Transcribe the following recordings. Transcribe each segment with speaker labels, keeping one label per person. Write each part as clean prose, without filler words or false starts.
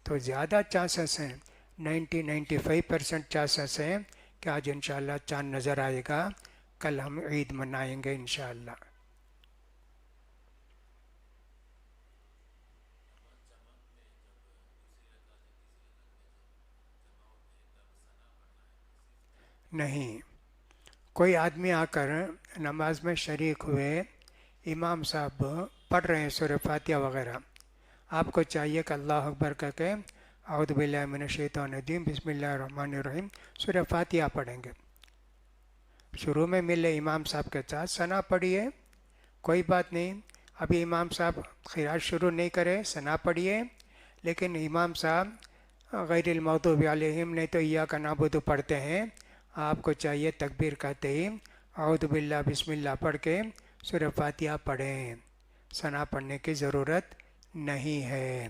Speaker 1: تو زیادہ چانسز ہیں، 95% چانسز ہیں کہ آج انشاءاللہ چاند نظر آئے گا، کل ہم عید منائیں گے انشاءاللہ۔ نہیں، کوئی آدمی آ کر نماز میں شریک ہوئے، امام صاحب پڑھ رہے ہیں سورہ فاتحہ وغیرہ، آپ کو چاہیے کہ اللہ اکبر کہہ کے اعوذ باللہ من الشیطان الرجیم بسم اللہ الرحمن الرحیم سورہ فاتحہ پڑھیں گے، شروع میں ملے امام صاحب کے ساتھ ثنا پڑھیے، کوئی بات نہیں، ابھی امام صاحب قرأت شروع نہیں کرے ثنا پڑھیے، لیکن امام صاحب غیر المغضوب علیہم نہیں تو ایاک نعبد پڑھتے ہیں، آپ کو چاہیے تکبیر کہتے ہی اعوذ باللہ بسم اللہ پڑھ کے سورہ فاتحہ پڑھیں، ثنا پڑھنے کی ضرورت نہیں ہے۔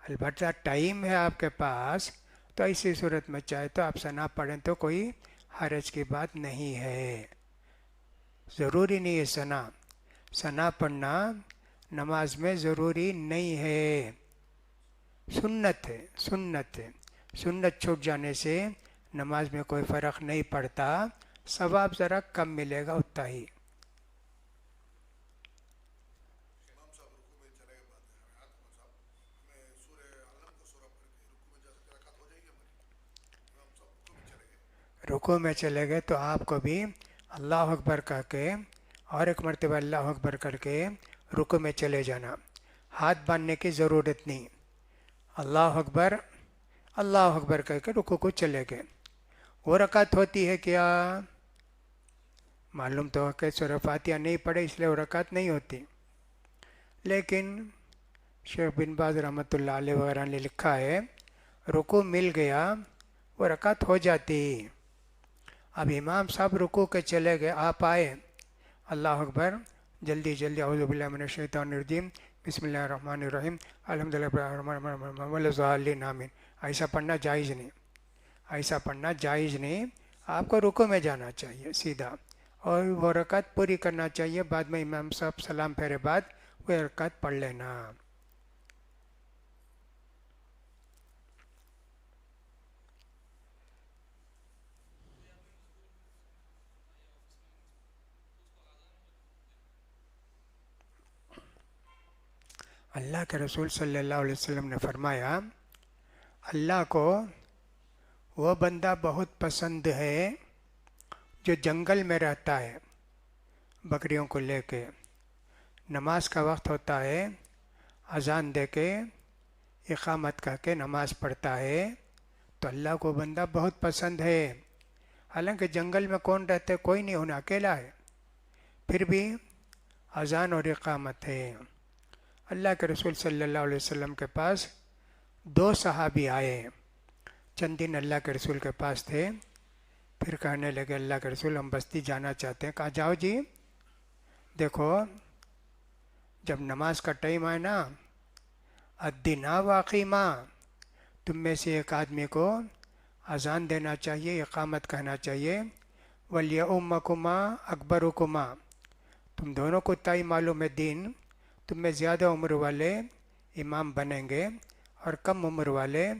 Speaker 1: البتہ ٹائم ہے آپ کے پاس تو ایسی صورت میں چاہے تو آپ ثنا پڑھیں تو کوئی حرج کی بات نہیں ہے، ضروری نہیں ہے ثنا، ثنا پڑھنا نماز میں ضروری نہیں ہے، سنت ہے، سنت ہے، سنت چھوٹ جانے سے نماز میں کوئی فرق نہیں پڑتا، ثواب ذرا کم ملے گا اتنا ہی۔
Speaker 2: امام صاحب رکوع میں چلے گئے بعد حیات امام صاحب ہمیں سورہ علم کا سورہ پڑھ کے رکوع میں جا سکتے، رکعت ہو جائے گی ہماری؟ امام صاحب رکوع میں چلے گئے۔
Speaker 1: رکوع میں چلے گئے تو آپ کو بھی اللہ اکبر کہہ کے اور ایک مرتبہ اللہ اکبر کر کے رکوع میں چلے جانا، ہاتھ باندھنے کی ضرورت نہیں، اللہ اکبر، اللہ اکبر کہہ کے رکوع کو چلے گئے۔ وہ رکعت ہوتی ہے کیا؟ معلوم تو ہے کہ سورہ فاتحہ نہیں پڑھے اس لیے وہ رکعت نہیں ہوتی، لیکن شیخ بن باز رحمۃ اللہ علیہ وغیرہ نے لکھا ہے رکوع مل گیا وہ رکعت ہو جاتی۔ اب امام صاحب رکوع کے چلے گئے، آپ آئے اللہ اکبر، جلدی جلدی اعوذ باللہ من الشیطان الرجیم بسم اللہ الرحمن الرحیم الحمد للہ رب العالمین ولا الضالین آمین، ایسا پڑھنا جائز نہیں، ایسا پڑھنا جائز نہیں، آپ کو رکوع میں جانا چاہیے سیدھا، اور وہ رکعت پوری کرنا چاہیے، بعد میں امام صاحب سلام پھیرے بعد وہ رکعت پڑھ لینا۔ اللہ کے رسول صلی اللہ علیہ وسلم نے فرمایا اللہ کو وہ بندہ بہت پسند ہے جو جنگل میں رہتا ہے بکریوں کو لے کے، نماز کا وقت ہوتا ہے، اذان دے کے اقامت کہہ کے نماز پڑھتا ہے تو اللہ کو بندہ بہت پسند ہے، حالانکہ جنگل میں کون رہتے؟ کوئی نہیں، ہونا اکیلا ہے، پھر بھی اذان اور اقامت ہے۔ اللہ کے رسول صلی اللہ علیہ وسلم کے پاس دو صحابی آئے، چند دن اللہ کے رسول کے پاس تھے، پھر کہنے لگے اللہ کے رسول ہم بستی جانا چاہتے ہیں، کہا جاؤ جی، دیکھو جب نماز کا ٹائم آئے نا ادینا واقعیما، تم میں سے ایک آدمی کو اذان دینا چاہیے، اقامت کہنا چاہیے، ولیؤمکما اکبرکما، تم دونوں کو طے معلوم ہے دین، تم میں زیادہ عمر والے امام بنیں گے اور کم عمر والے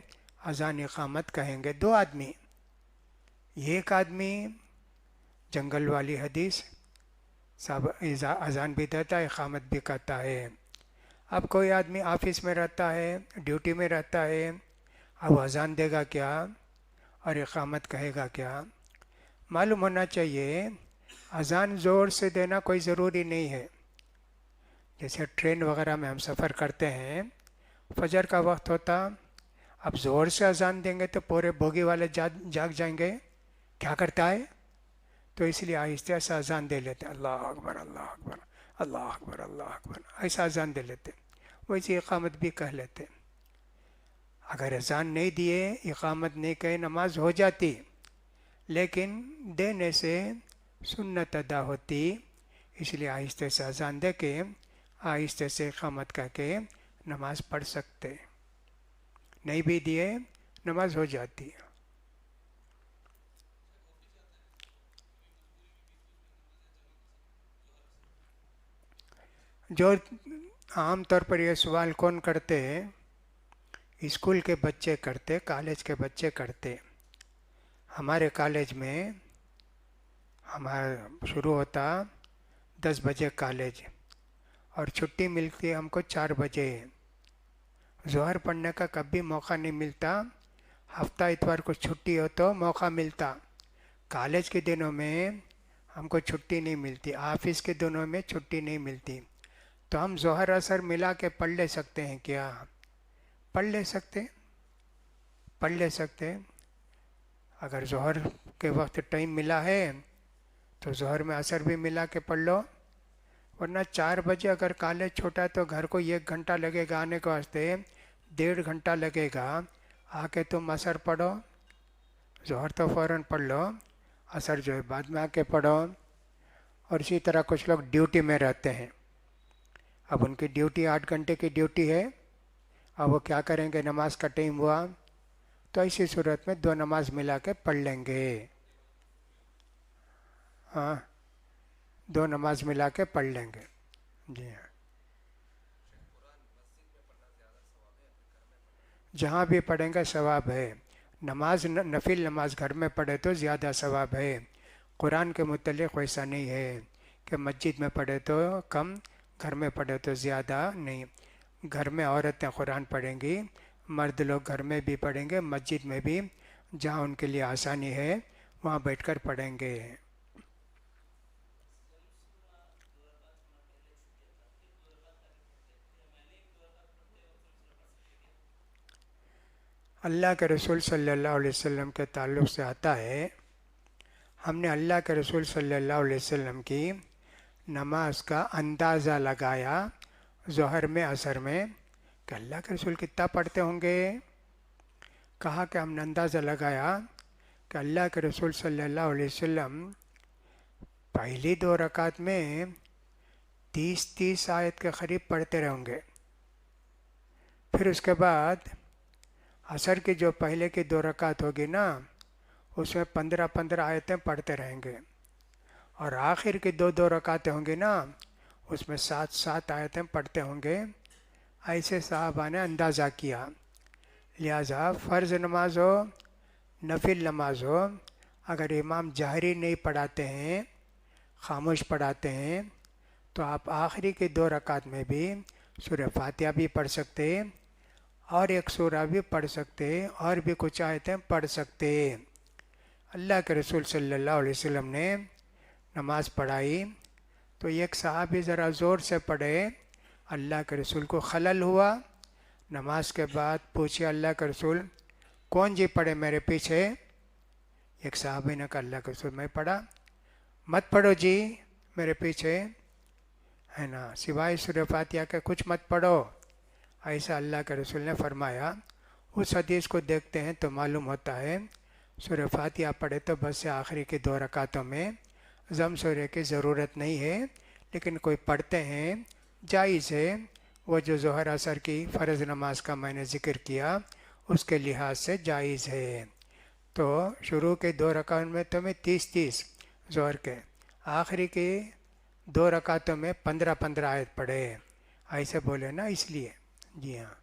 Speaker 1: اذان اقامت کہیں گے، دو آدمی، یہ ایک آدمی جنگل والی حدیث صاحب اذان بھی دیتا ہے اقامت بھی کرتا ہے، اب کوئی آدمی آفس میں رہتا ہے، ڈیوٹی میں رہتا ہے، اب اذان دے گا کیا اور اقامت کہے گا کیا؟ معلوم ہونا چاہیے اذان زور سے دینا کوئی ضروری نہیں ہے، جیسے ٹرین وغیرہ میں ہم سفر کرتے ہیں، فجر کا وقت ہوتا، اب زور سے اذان دیں گے تو پورے بوگی والے جاگ جائیں گے، کیا کرتا ہے؟ تو اس لیے آہستہ سے اذان دے لیتے ہیں، اللہ اکبر اللہ اکبر اللہ اکبر اللہ اکبر، ایسا اذان دے لیتے، ویسے اقامت بھی کہہ لیتے، اگر اذان نہیں دیے اقامت نہیں کہے نماز ہو جاتی، لیکن دینے سے سنت ادا ہوتی، اس لیے آہستہ سے اذان دے کے آہستہ سے اقامت کہہ کے نماز پڑھ سکتے، نہیں بھی دیے نماز ہو جاتی۔ جو عام طور پر یہ سوال کون کرتے ہیں اسکول کے بچے کرتے، کالج کے بچے کرتے. ہمارے کالج میں ہمارا شروع ہوتا 10 بجے کالج، اور چھٹی ملتی ہم کو 4 بجے. ظہر پڑھنے کا کبھی موقع نہیں ملتا. ہفتہ اتوار کو چھٹی ہو تو موقع ملتا. کالج کے دنوں میں ہم کو چھٹی نہیں ملتی، آفس کے دنوں میں چھٹی نہیں ملتی. تو ہم ظہر اثر ملا کے پڑھ لے سکتے ہیں کیا؟ پڑھ لے سکتے، پڑھ لے سکتے. اگر ظہر کے وقت ٹائم ملا ہے تو ظہر میں اثر بھی ملا کے پڑھ لو. ورنہ 4 بجے اگر کالج چھوٹا ہے تو گھر کو 1 گھنٹہ لگے گا آنے کے واسطے، 1.5 گھنٹہ لگے گا. آ کے تم اثر پڑھو. ظہر تو فوراً پڑھ لو، اثر جو ہے بعد میں آ کے پڑھو. اور اسی طرح کچھ لوگ ڈیوٹی میں رہتے ہیں. اب ان کی ڈیوٹی 8 گھنٹے کی ڈیوٹی ہے. اب وہ کیا کریں گے؟ نماز کا ٹائم ہوا تو ایسی صورت میں 2 نماز ملا کے پڑھ لیں گے. ہاں، 2 نماز ملا کے پڑھ لیں گے. جی ہاں، جہاں بھی پڑھیں گے ثواب ہے. نماز نفل نماز گھر میں پڑھے تو زیادہ ثواب ہے. قرآن کے متعلق ویسا نہیں ہے کہ مسجد میں پڑھے تو کم، گھر میں پڑھے تو زیادہ نہیں. گھر میں عورتیں قرآن پڑھیں گی، مرد لوگ گھر میں بھی پڑھیں گے، مسجد میں بھی جہاں ان کے لیے آسانی ہے وہاں بیٹھ کر پڑھیں گے. اللہ کے رسول صلی اللہ علیہ وسلم کے تعلق سے آتا ہے، ہم نے اللہ کے رسول صلی اللہ علیہ وسلم کی نماز کا اندازہ لگایا ظہر میں اثر میں کہ اللہ کے رسول کتنا پڑھتے ہوں گے. کہا کہ ہم نے اندازہ لگایا کہ اللہ کے رسول صلی اللہ علیہ وسلم پہلی 2 رکعت میں 30 آیت کے قریب پڑھتے رہیں گے. پھر اس کے بعد عصر کی جو پہلے کی 2 رکعت ہوگی نا، اس میں 15 آیتیں پڑھتے رہیں گے. اور آخر کی 2 رکعتیں ہوں گی نا، اس میں 7 آیتیں پڑھتے ہوں گے. ایسے صحابہ نے اندازہ کیا. لہٰذا فرض نماز ہو، نفل نماز ہو، اگر امام جہری نہیں پڑھاتے ہیں، خاموش پڑھاتے ہیں، تو آپ آخری کی 2 رکعت میں بھی سورہ فاتحہ بھی پڑھ سکتے، اور ایک سورہ بھی پڑھ سکتے، اور بھی کچھ آیتیں پڑھ سکتے. اللہ کے رسول صلی اللہ علیہ وسلم نے نماز پڑھائی تو ایک صحابی ذرا زور سے پڑھے، اللہ کے رسول کو خلل ہوا. نماز کے بعد پوچھے اللہ کے رسول کون جی پڑھے میرے پیچھے؟ ایک صحابی نے کہا اللہ کے رسول میں پڑھا. مت پڑھو جی میرے پیچھے، ہے نا، سوائے سورہ فاتحہ کے کچھ مت پڑھو. ایسا اللہ کے رسول نے فرمایا. اس حدیث کو دیکھتے ہیں تو معلوم ہوتا ہے سورہ فاتحہ پڑھے تو بس سے آخری کی 2 رکعتوں میں ضم سورہ کی ضرورت نہیں ہے، لیکن کوئی پڑھتے ہیں جائز ہے. وہ جو ظہر اثر کی فرض نماز کا میں نے ذکر کیا اس کے لحاظ سے جائز ہے. تو شروع کے 2 رکعت میں تمہیں 30 ظہر کے، آخری کی 2 رکعتوں میں 15 آیت پڑھے، ایسے بولے نا، اس لیے. جی ہاں.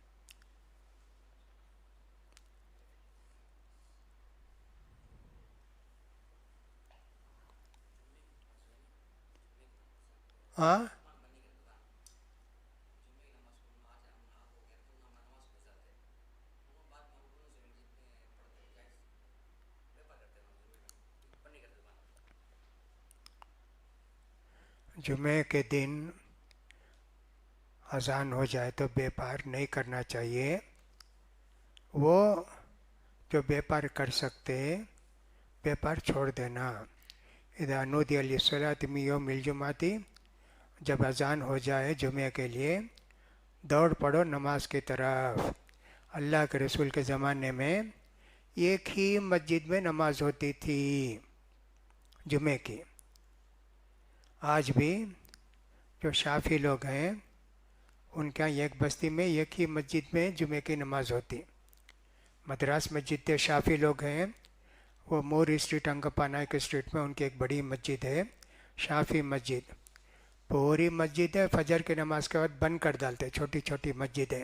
Speaker 1: ہاں، جمعے کے دن اذان ہو جائے تو بیپار نہیں کرنا چاہیے. وہ جو بیپار کر سکتے بیپار چھوڑ دینا. اذا نودی للصلاۃ من یوم الجمعۃ، جب اذان ہو جائے جمعے کے لیے دوڑ پڑو نماز کی طرف. اللہ کے رسول کے زمانے میں ایک ہی مسجد میں نماز ہوتی تھی جمعے کی. آج بھی جو شافی لوگ ہیں ان کے یہاں ایک بستی میں ایک ہی مسجد میں جمعے کی نماز ہوتی. مدراس میں جتنے شافی لوگ ہیں وہ مور اسٹریٹ، انگپا نائک اسٹریٹ میں ان کی ایک بڑی مسجد ہے شافی مسجد. پوری مسجد ہے، فجر کی نماز کے بعد بند کر ڈالتے، چھوٹی چھوٹی مسجد ہے،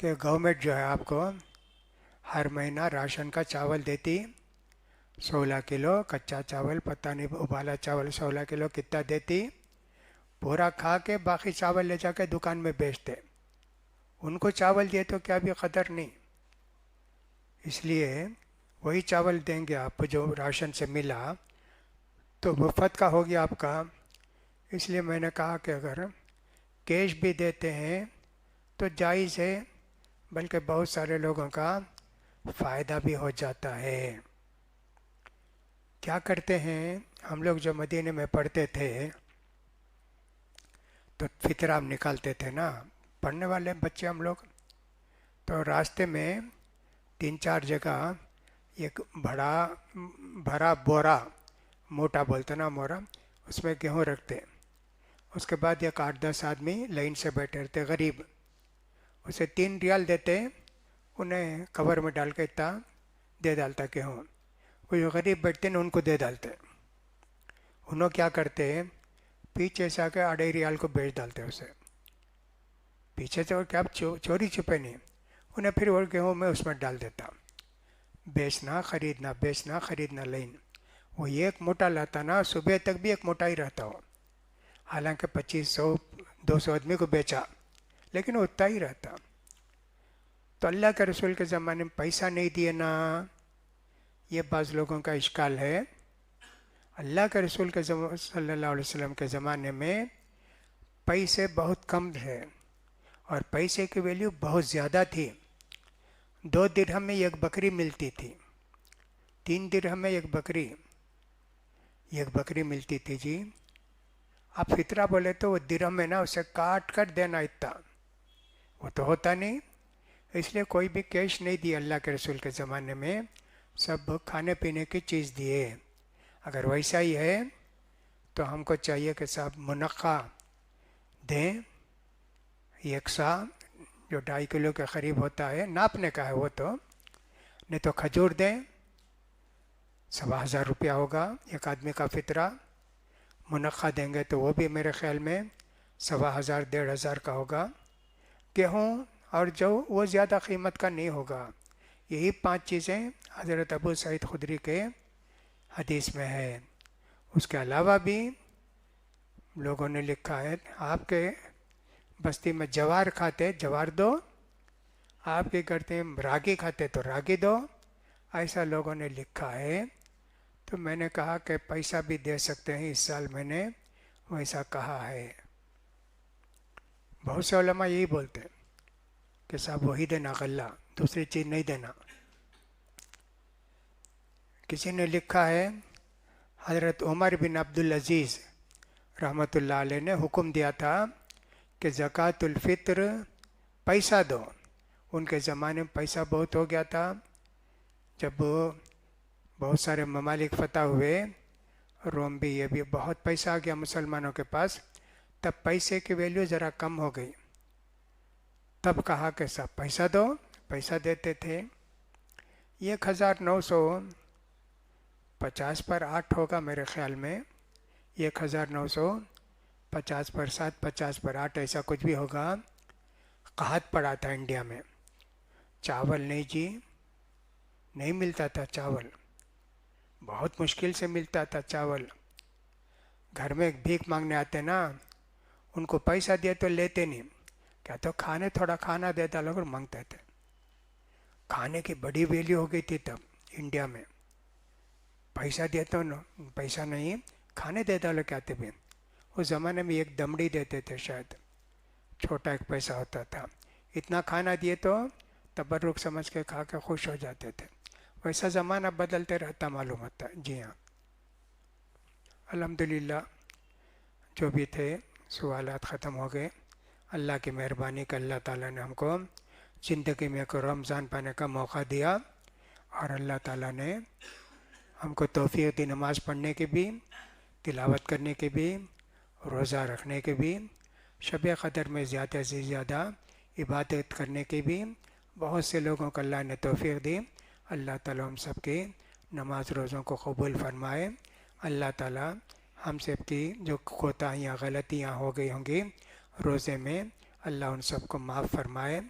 Speaker 1: کہ گورنمنٹ جو ہے آپ کو ہر مہینہ راشن کا چاول دیتی، 16 کلو کچا چاول، پتہ نہیں ابالا چاول 16 کلو کتنا دیتی، پورا کھا کے باقی چاول لے جا کے دکان میں بیچتے. ان کو چاول دیے تو کیا بھی قدر نہیں، اس لیے وہی چاول دیں گے آپ جو راشن سے ملا تو مفت کا ہو گیا آپ کا. اس لیے میں نے کہا کہ اگر کیش بھی دیتے ہیں تو جائز ہے، بلکہ بہت سارے لوگوں کا فائدہ بھی ہو جاتا ہے. کیا کرتے ہیں ہم لوگ جو مدینے میں پڑھتے تھے تو فطرہ ہم نکالتے تھے نا، پڑھنے والے بچے ہم لوگ، تو راستے میں 3 4 جگہ ایک بڑا بھرا بورا، موٹا بولتے نا مورا، اس میں گیہوں رکھتے. اس کے بعد ایک 8 10 آدمی لائن سے بیٹھے رہتے غریب، اسے 3 ریال دیتے، انہیں کور میں ڈال کے اتنا دے ڈالتا گیہوں. وہ جو غریب بیٹھتے نا ان کو دے ڈالتے. انہوں کیا کرتے پیچھے سے آ کے 2.5 ریال کو بیچ ڈالتے اسے. پیچھے سے وہ کیا چوری چھپے نہیں، انہیں پھر وہ گیہوں میں اس میں ڈال دیتا. بیچنا خریدنا بیچنا خریدنا لائن. وہ ایک موٹا لاتا نا صبح تک بھی ایک موٹا ہی رہتا ہو، حالانکہ 2500 200 آدمی کو بیچا لیکن وہ اتنا ہی رہتا. تو اللہ کے رسول کے زمانے میں پیسہ نہیں دیے نا، یہ بعض لوگوں کا اشکال ہے. اللہ کے رسول کے صلی اللہ علیہ وسلم کے زمانے میں پیسے بہت کم تھے اور پیسے کی ویلیو بہت زیادہ تھی. 2 درہم میں ایک بکری ملتی تھی، 3 درہم میں ایک بکری ملتی تھی جی. آپ فطرہ بولے تو وہ درہم میں نا اسے کاٹ کر دینا اتنا، وہ تو ہوتا نہیں. اس لیے کوئی بھی کیش نہیں دی اللہ کے رسول کے زمانے میں، سب کھانے پینے کی چیز دیے. اگر ویسا ہی ہے تو ہم کو چاہیے کہ صاحب منقع دیں، 1 سا جو 2.5 کلو کے قریب ہوتا ہے، ناپنے کا ہے وہ تو، نہیں تو کھجور دیں. 1000 روپیہ ہوگا ایک آدمی کا فطرہ. منقع دیں گے تو وہ بھی میرے خیال میں 1000 1500 کا ہوگا. گیہوں اور جو وہ زیادہ قیمت کا نہیں ہوگا. یہی 5 چیزیں حضرت ابو سعید خدری کے حدیث میں ہے. اس کے علاوہ بھی لوگوں نے لکھا ہے آپ کے بستی میں جوار کھاتے جوار دو، آپ کے کرتے راگی کھاتے تو راگی دو، ایسا لوگوں نے لکھا ہے. تو میں نے کہا کہ پیسہ بھی دے سکتے ہیں، اس سال میں نے ویسا کہا ہے. بہت سے علماء یہی بولتے ہیں کہ صاحب وہی دینا غلہ، دوسری چیز نہیں دینا. کسی نے لکھا ہے حضرت عمر بن عبدالعزیز رحمۃ اللہ علیہ نے حکم دیا تھا کہ زکوٰۃ الفطر پیسہ دو. ان کے زمانے میں پیسہ بہت ہو گیا تھا. جب بہت سارے ممالک فتح ہوئے، روم بھی، یہ بھی بہت پیسہ آ گیا مسلمانوں کے پاس، تب پیسے کی ویلیو ذرا کم ہو گئی. تب کہا کہ سب پیسہ دو، پیسہ دیتے تھے. 1950 پر 8 ہوگا میرے خیال میں، 1950 پر 7 50 پر 8 ایسا کچھ بھی ہوگا. قحط پڑا تھا انڈیا میں، چاول نہیں جی، نہیں ملتا تھا چاول، بہت مشکل سے ملتا تھا چاول. گھر میں بھیک مانگنے آتے نا، ان کو پیسہ دیا تو لیتے نہیں، کیا تو کھانے تھوڑا کھانا دیتا لوگ مانگتے تھے. کھانے کی بڑی ویلیو ہو گئی تھی تب انڈیا میں. پیسہ دیتا نا، پیسہ نہیں کھانے دیتا لوگ کہتے بھی. اس زمانے میں 1 دمڑی دیتے تھے شاید، چھوٹا 1 پیسہ ہوتا تھا. اتنا کھانا دیے تو تبرک سمجھ کے کھا کے خوش ہو جاتے تھے. ویسا زمانہ بدلتے رہتا معلوم ہوتا ہے. جی ہاں، الحمدللہ جو بھی تھے سوالات ختم ہو گئے. اللہ کی مہربانی کہ اللہ تعالیٰ نے ہم کو زندگی میں ایک رمضان پانے کا موقع دیا، اور اللہ تعالیٰ نے ہم کو توفیق دی نماز پڑھنے کی بھی، تلاوت کرنے کی بھی، روزہ رکھنے کی بھی، شب قدر میں زیادہ سے زیادہ عبادت کرنے کی بھی. بہت سے لوگوں کو اللہ نے توفیق دی. اللہ تعالیٰ ہم سب کی نماز روزوں کو قبول فرمائے. اللہ تعالیٰ ہم سب کی جو کوتاہیاں غلطیاں ہو گئی ہوں گی روزے میں، اللہ ان سب کو معاف فرمائے.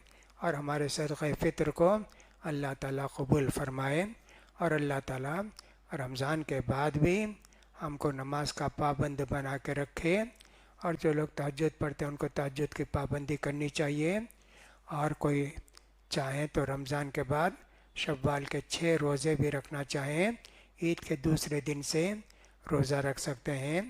Speaker 1: اور ہمارے صدقہ فطر کو اللہ تعالیٰ قبول فرمائے، اور اللہ تعالیٰ رمضان کے بعد بھی ہم کو نماز کا پابند بنا کے رکھے، اور جو لوگ تہجد پڑھتے ہیں ان کو تہجد کی پابندی کرنی چاہیے، اور کوئی چاہیں تو رمضان کے بعد شوال کے 6 روزے بھی رکھنا چاہیں، عید کے دوسرے دن سے روزہ رکھ سکتے ہیں،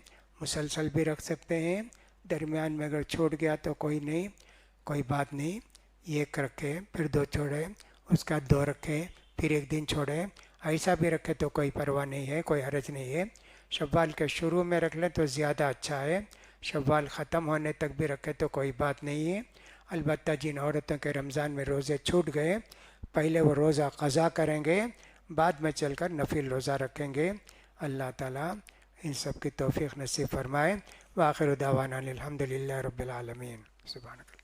Speaker 1: مسلسل بھی رکھ سکتے ہیں، درمیان میں اگر چھوٹ گیا تو کوئی بات نہیں، ایک رکھے پھر 2 چھوڑے، اس کا 2 رکھے پھر 1 دن چھوڑے، ایسا بھی رکھے تو کوئی پرواہ نہیں ہے، کوئی حرج نہیں ہے۔ شوال کے شروع میں رکھ لیں تو زیادہ اچھا ہے، شوال ختم ہونے تک بھی رکھے تو کوئی بات نہیں ہے۔ البتہ جن عورتوں کے رمضان میں روزے چھوٹ گئے، پہلے وہ روزہ قضا کریں گے، بعد میں چل کر نفل روزہ رکھیں گے۔ اللہ تعالیٰ ان سب کی توفیق نصیب فرمائے۔ وآخر دعوانا الحمد للہ رب العالمین۔ سبحانک۔